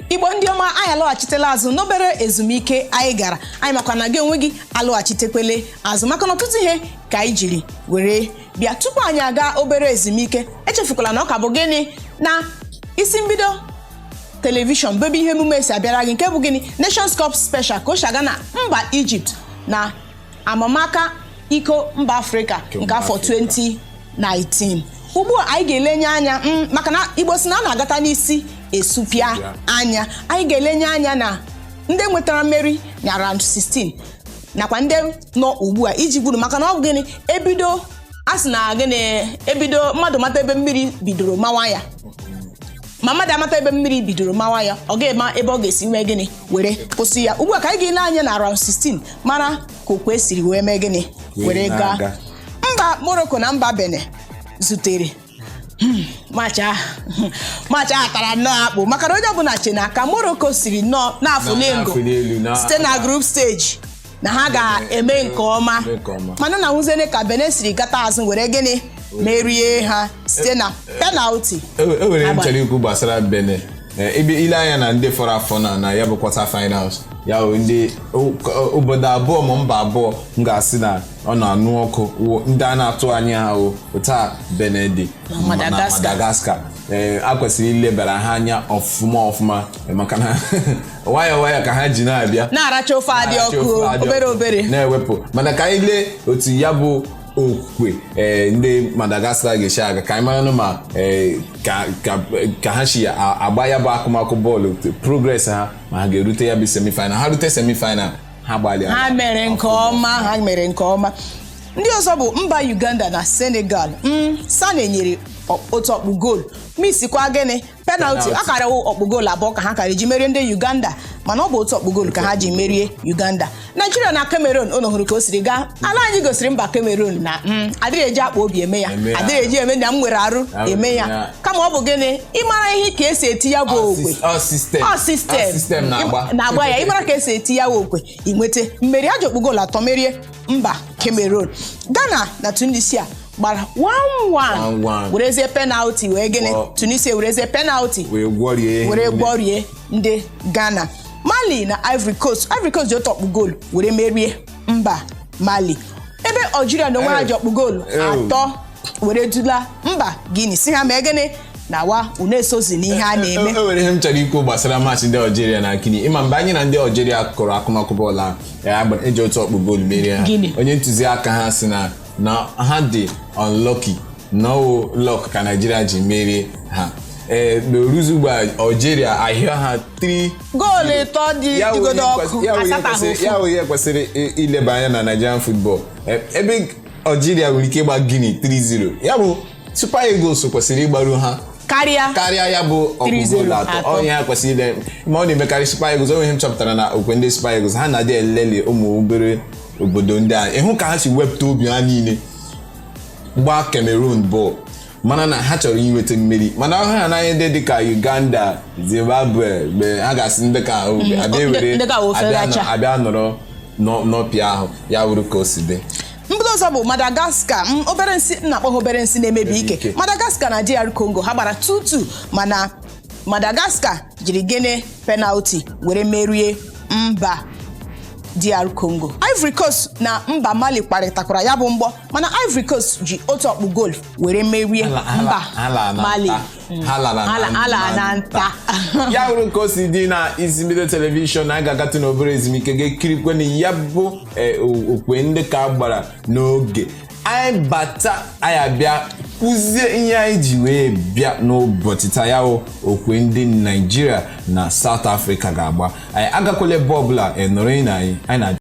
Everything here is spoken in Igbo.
Igbo ndị ọma anyị alọghachitela azụ n'obere ezumike anyị gara. Anyị makwa na gị onwe gị alọghachitekwele azụ maka na ọtụtụ ihe ka anyị jiri were bịa. Tupu anyị aga obere ezumike, echefukwala na ọ ka bụ gịnị na isi mbido telivishọn bụ ebe ihe emume esi abịara gị, nke bụ gịnị Nations Cup Special ka o shaga na mba Egypt na amamaka iko mba Afrịka nke afọ 2019. Ugbu a anyị ga-elenye anya maka na Igbo si na a na-agata n'isi esupịa anya. Anyị ga-elenye anya na ndị nwetara mmeri na round 16 nakwa ndị nọ ugbu a iji gburu maka na ọ bụ gịnị ebido asị na gịnị ebido mmadụ mata ebe mmiri bidoro mawa ya. Ma mmadụ amata ebe mmiri bidoro mawa ya, ọ ga-ema ebe ọ ga-esi mee gịnị were kwụsị ya. Ugbu a ka anyị ga-ele anya na round 16 mara ka okwe siri wee mee gịnị were gaa. Mba Morocco na mba Benin zutere macha atara nnọọ akpụ maka na onye ọbụla che na ka Morocco siri nnọọ n'afụlengo site na group stage na ha ga-eme nke ọma, mana na nwuzene ka Benin siri gata azụ were gịnị merie ha site na penalty. Ewere nchere ikwu gbasara Benin ebe ile anya na ndị fọrọ afọ na ya bụ quarter finals ya ndị obodo abụọ ma mba abụọ m ga-asị na ọ na-anụ ọkụ ndị a na-atụ anya ha taa Benin na Madagascar. A kwesịrị ilebara ha anya ọfụma maka na nwayọ ka ha ji na-abịa na-aracha ofe adị ọkụ obere na-ewepụ, mana ka anyị lee otu ya bụ okwe ndị Madagascar ga-eshi aga ka anyị mara ma ka ha shi agba ya bụ akụmakụ bọọlụ progress ha ma ha ga-erute ya bụ semifinal. Ha rute semifinal ha gbalịa ha mere nke ọma. Ndị ọzọ bụ mba Uganda na Senegal. Sane nyere otu ọkpụ goolu misikwa gịnị penalty. Akara ọkpụ goolu abụọ ka ha kara ji merie ndị Uganda, mana ọ bụ otu ọkpụ goolu ka ha ji merie Uganda. Nigeria na Cameroon unu hụrụ ka o siri gaa. Ala anyị gosiri mba Cameroon na adịghị eji akpa obi eme ya, adịghị eji eme na m nwere arụ eme ya, kama ọ bụ gịnị ịmara ihe ka esi eti ya bụ okwe system na-agba ya. Ịmara ka esi eti ya bụ okwe inweta mmeri. Ajọ ọkpụ goolu atọ merie mba Cameroon. Ghana na Tunisia gbara 1-1 werezie penalty wee gịnị Tunisia werezie penalty were gborie ndị Ghana. Mali na Ivory Coast ji otu ọkpụ goolu were merie mba Mali. Ebe Algeria na onwe ha ji ọkpụ goolu atọ were dula mba Guinea si ha mee gịnị na wa unu esozi n'ihe a na-eme. Ewere ihe m chọrọ ikwu gbasara match ndị Algeria na Guinea. Ịma mgbe anyị na ndị Algeria kụrụ akụmakụ bọọlụ ahụ eji otu ọkpụ goolu merie ha, onye ntụziaka ha si na ha dị unlucky, no luck ka Nigeria ji merie ha. N'oruzu ugbu a Algeria ahịa ha 3 goolu ịtọ dị digodo ọkụ ya onye kwesịrị ileba anya na Nigerian football. Ebe Algeria nwere ike ịgba Guinea 3-0, ya bụ Super Eagles kwesịrị ịgbaru ha karịa ya bụ ọkpụgolu atọ. Onye ha kwesịrị ile ma ọ na-emekarị Super Eagles. Onwe ihe m chọpụtara na okwe ndị Super Eagles ha na-adị elele ụmụ obere obodo ndị a. Ịhụ ka ha si wepụta obi ha niile gbaa Cameroon bọọlụ, mana na ha chọrọ inweta mmeri, mana ọha ha anaghị ndị dịka Uganda, Zimbabwe mgbe ha ga-asị ndị ka abịa nọrọ n'ọpịa ahụ ya wuru ka o si dị. Mbido ọzọ bụ Madagascar. Obere nsị na-akpọ obere nsị na-emebi ike. Madagascar na DR Congo ha gbara 2-2, mana Madagascar jiri gịnị penalty were merie mba DR Congo. Ivory Coast na mba Mali kparịtakwara ya bụ mgbọ, mana Ivory Coast ji otu ọkpụ goolu were merie mba Mali. Hala na nta ya wuru ka o si dị na isi mbido telivishọn. Na ga-agatụ n'obere ezumike ga-ekirikwe na ya bụ okwe ndị ka gbara n'oge anyị bata. Anyị abịa kụzie ihe anyị ji wee bịa n'ụbọchị taa, ya okwe ndị Nigeria na South Africa ga-agba. Anyị agakwala ebe ọbụla nọrọ anyị na